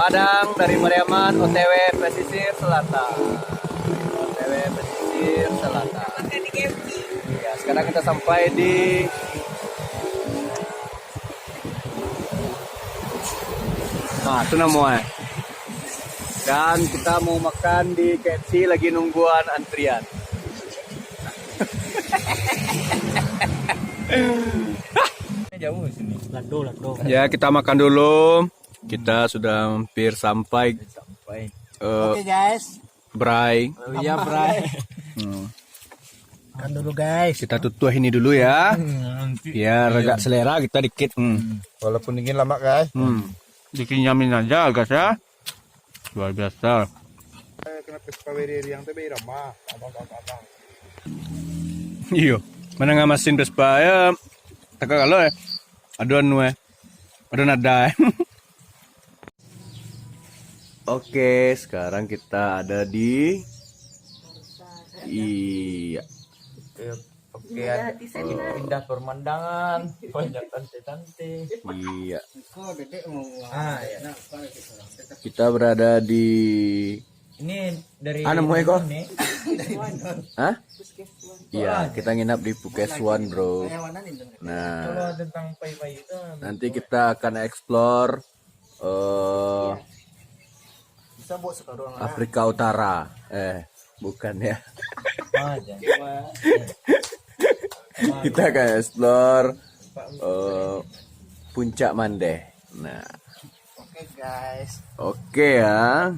Padang dari Mariaman OTW pesisir selatan. OTW pesisir selatan. Ya, sekarang kita sampai di itu namanya. Dan kita mau makan di KFC lagi nungguan antrian. Jauh sini. Lado. Ya, kita makan dulu. Kita sudah hampir sampai. Oke guys. Bray. Oh iya Bray. Makan dulu guys. Kita tutup ini dulu ya. Biar agak selera kita dikit. Walaupun dingin lama guys. Dikinyamin aja guys ya. Luar biasa. Kenapa spaweri yang tebe ramah. Iyo. Mana ngamasin Vespa ya. Tak kalau ya. Aduan we. Aduan ada. Oke, sekarang kita ada di iya. Oke, pindah pemandangan, banyak tante-tante. Iya. Ya. Kita berada di Ini dari Anu Eko? ini. Hah? Iya, kita nginap di Pukesuan, Bro. Kalau Nah, tentang pai-pai itu nanti kita akan explore bisa buat sekarang Afrika Utara. Bukan ya. aja. Kita akan explore Puncak Mandeh. Nah, Oke guys. oke ya.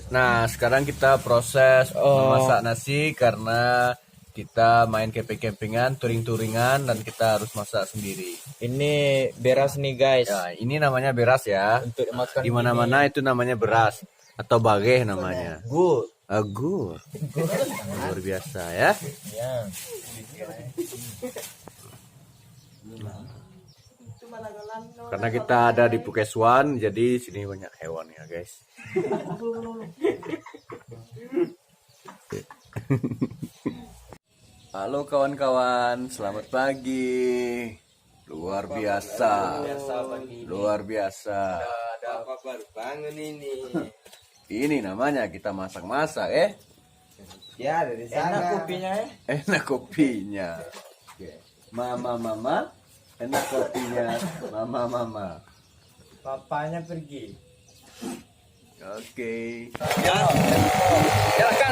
Nah, sekarang kita proses memasak nasi karena kita main camping-campingan, touring-touringan, dan kita harus masak sendiri. Ini beras nih guys. Ya, ini namanya beras ya. Untuk dimakan Di mana-mana itu namanya beras atau bageh namanya. good. Agur. Luar biasa ya. Ya. Karena kita ada di Pukesuan, jadi sini banyak hewan ya, guys. Halo kawan-kawan, selamat pagi. Luar biasa. Luar biasa. Ada apa baru bangun ini? Ini namanya kita masak-masak Ya dari sana. Enak kopinya ya. Enak kopinya. Mama, enak kopinya. Mama. Papanya pergi. Oke. Ya, silakan.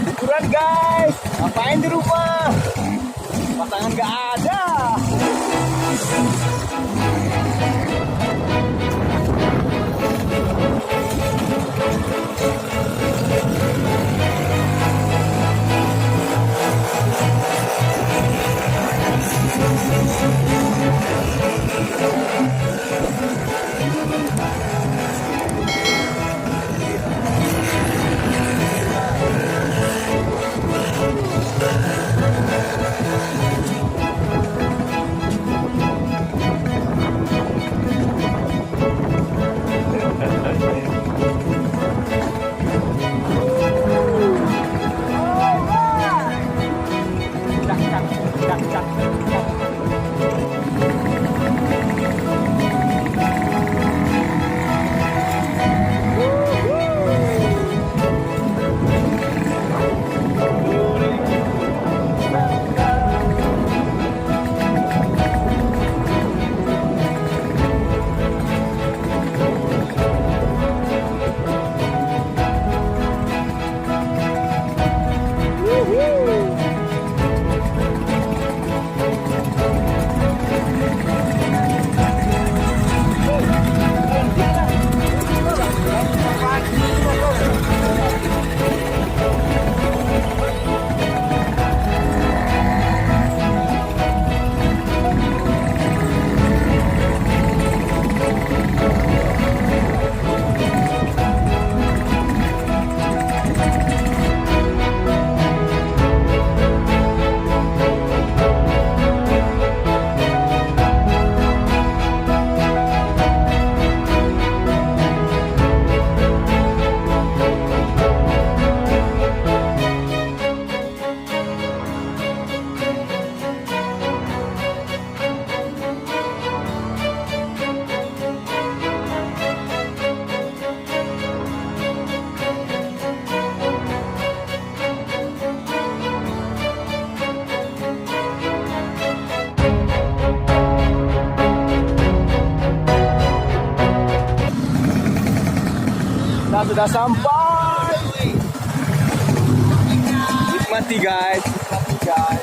Liburan guys, ngapain di rumah? Pasangan gak ada. sudah sampai. Nikmati guys, nikmati guys.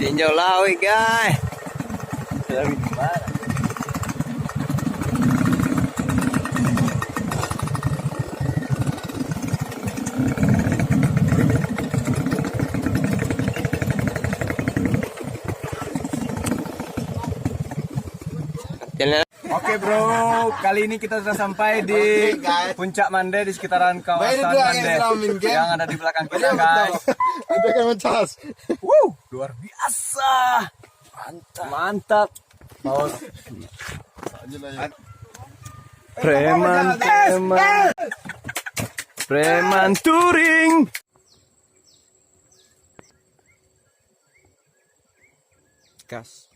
Tinjau lawi guys. Lawi di mana? Oke bro, kali ini kita sudah sampai di puncak Mande di sekitaran kawasan Mande yang ada di belakang kita guys. Ada kan mencas. Luar biasa, mantap. Mau preman touring. Gas.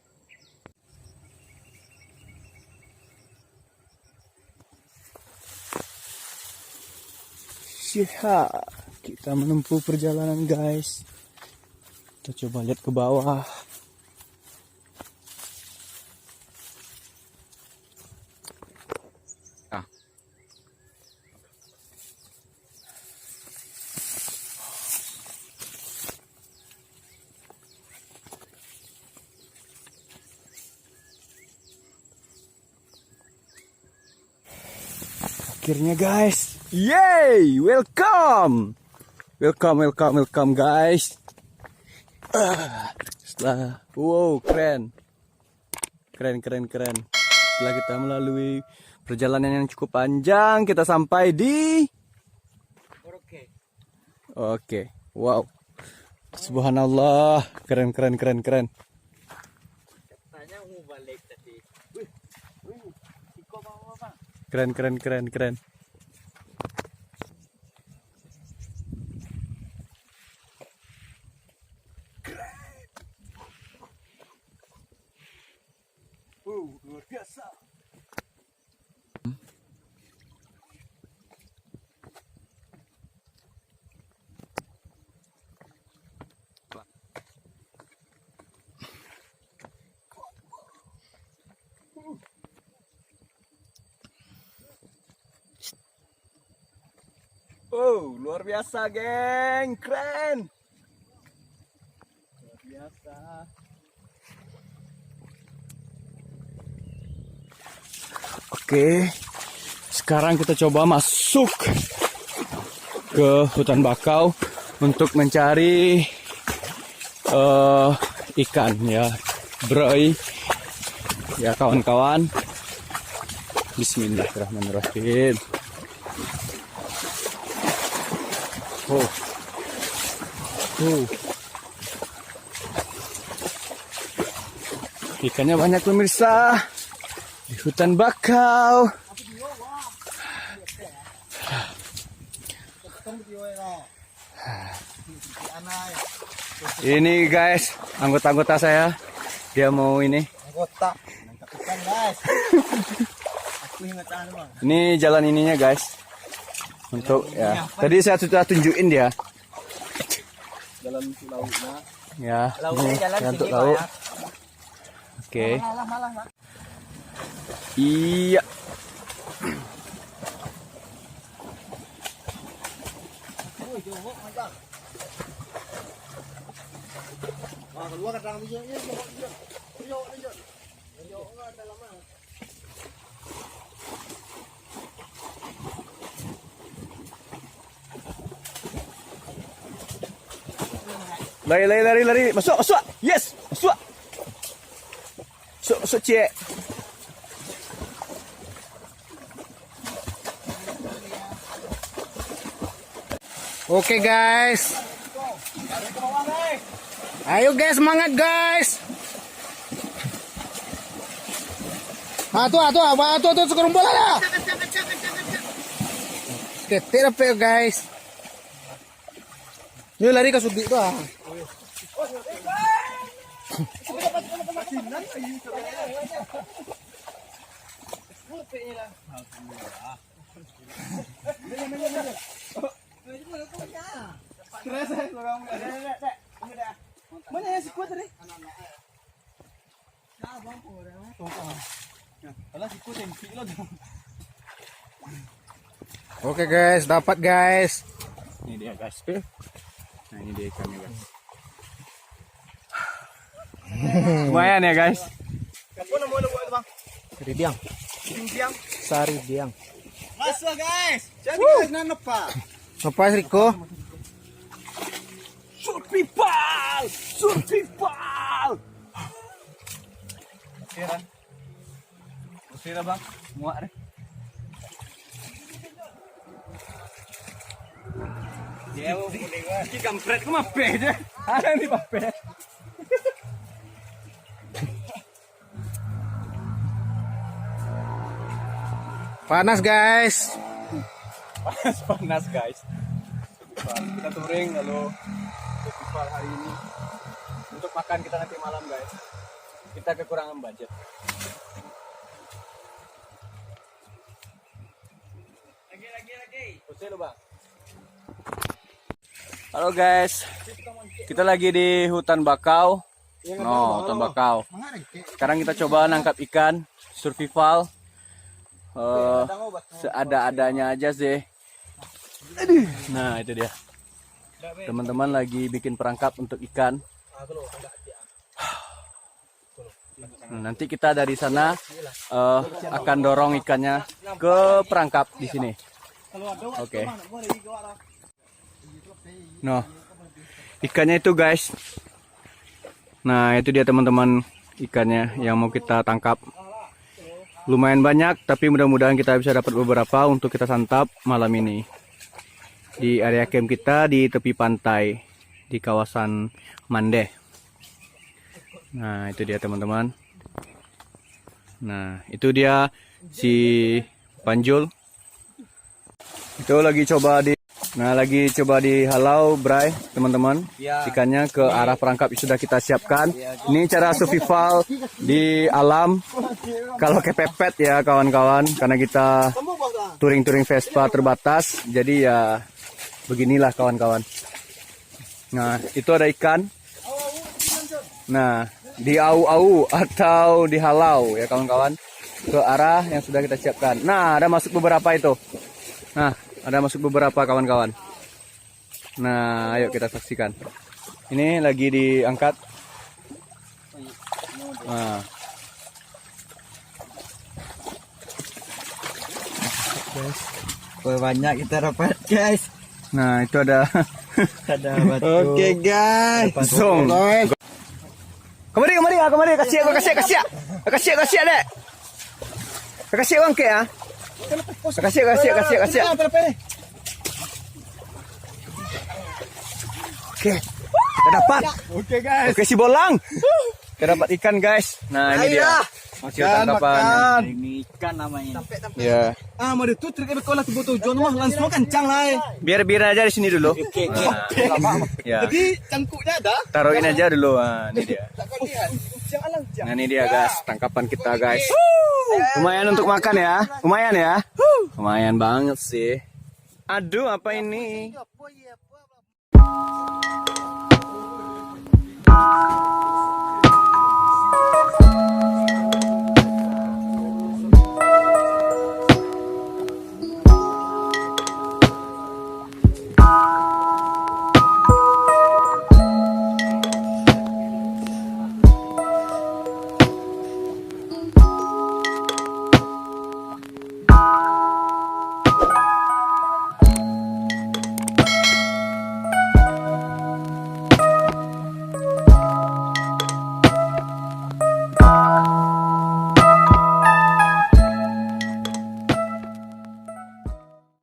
Siap, kita menempuh perjalanan guys. Kita coba lihat ke bawah. Akhirnya guys, yay, welcome guys. Setelah, wow, keren. Setelah kita melalui perjalanan yang cukup panjang, kita sampai di Oke, wow, subhanallah, keren. Keren. Luar biasa. Oh, luar biasa, geng. Keren. Luar biasa. Oke. Sekarang kita coba masuk ke hutan bakau untuk mencari ikan ya, broi. Ya, kawan-kawan. Bismillahirrahmanirrahim. Ikannya banyak pemirsa di hutan bakau. Ini guys, anggota-anggota saya, dia mau ini. Anggota. Ikan guys. Aku ingat bang. Ini jalan ininya guys. Untuk ya, tadi saya sudah tunjukin dia. Jalan untuk lautnya. Ya, ini jalan untuk laut. Oke. Malah. Iya. Lari. Masuk. Yes, masuk. Masuk, cek. Oke guys. Ayo guys, semangat guys. Tuh sekerumpulan lah. Ketir apa ya guys? Yuk lari ke sudut tuh. Mana yang si kuat tadi? Oke guys, dapat guys. Ini dia guys. Nah ini dia ikannya guys. Lumayan ya guys. Kamu nemu itu bang? Ribiang. Biang. Sari biang. Masuk guys. Jadi guys nanep pak. Apa Riko? Survival! Survival! Kira. Kira bang. Muak deh. Ya, ini kampret ke mape aja. Ada nih mape. Panas guys. Panas guys. Kita touring lalu festival hari ini. Untuk makan kita nanti malam guys. Kita kekurangan budget. Lagi. Pusing lu bang. Halo guys. Kita lagi di hutan bakau. No, hutan bakau. Sekarang kita coba nangkap ikan survival. Seada-adanya aja sih. Nah itu dia. Teman-teman lagi bikin perangkap untuk ikan. Nah, nanti kita dari sana akan dorong ikannya ke perangkap di sini. Oke. Nah, ikannya itu guys. Nah itu dia teman-teman ikannya yang mau kita tangkap. Lumayan banyak, tapi mudah-mudahan kita bisa dapat beberapa untuk kita santap malam ini. Di area camp kita di tepi pantai, di kawasan Mandeh. Nah, itu dia teman-teman. Nah, itu dia si Panjul. Itu lagi coba dihalau, Bray, teman-teman. Ikannya ke arah perangkap yang sudah kita siapkan. Ini cara survival di alam. Kalau kepepet ya kawan-kawan, karena kita touring-touring Vespa terbatas, jadi ya beginilah kawan-kawan. Nah, itu ada ikan. Nah, diau-au atau dihalau ya kawan-kawan ke arah yang sudah kita siapkan. Nah, ada masuk beberapa itu. Nah, ada masuk beberapa kawan-kawan. Nah, ayo kita saksikan. Ini lagi diangkat. Nah. Guys. Banyak kita dapat guys. Nah, itu ada Ada batu. Oke guys. Zong. Kemari, kasih dek. Kasih uang ke ya. Kasih. Oke, kita dapat. Oke guys. Oke si bolang. Kita dapat ikan guys. Nah ini dia. Hasil tangkapan. Ini ikan namanya. Ya. Mau ditutup ke sekolah tujuan mah langsung kencang lah. Biar aja di sini dulu. Oke. Ya. Jadi cangkuknya ada. Taruhin aja dulu. Nah, ini dia. Nah ini dia guys, tangkapan kita guys. Lumayan untuk makan ya. Lumayan banget sih. Aduh, apa ini?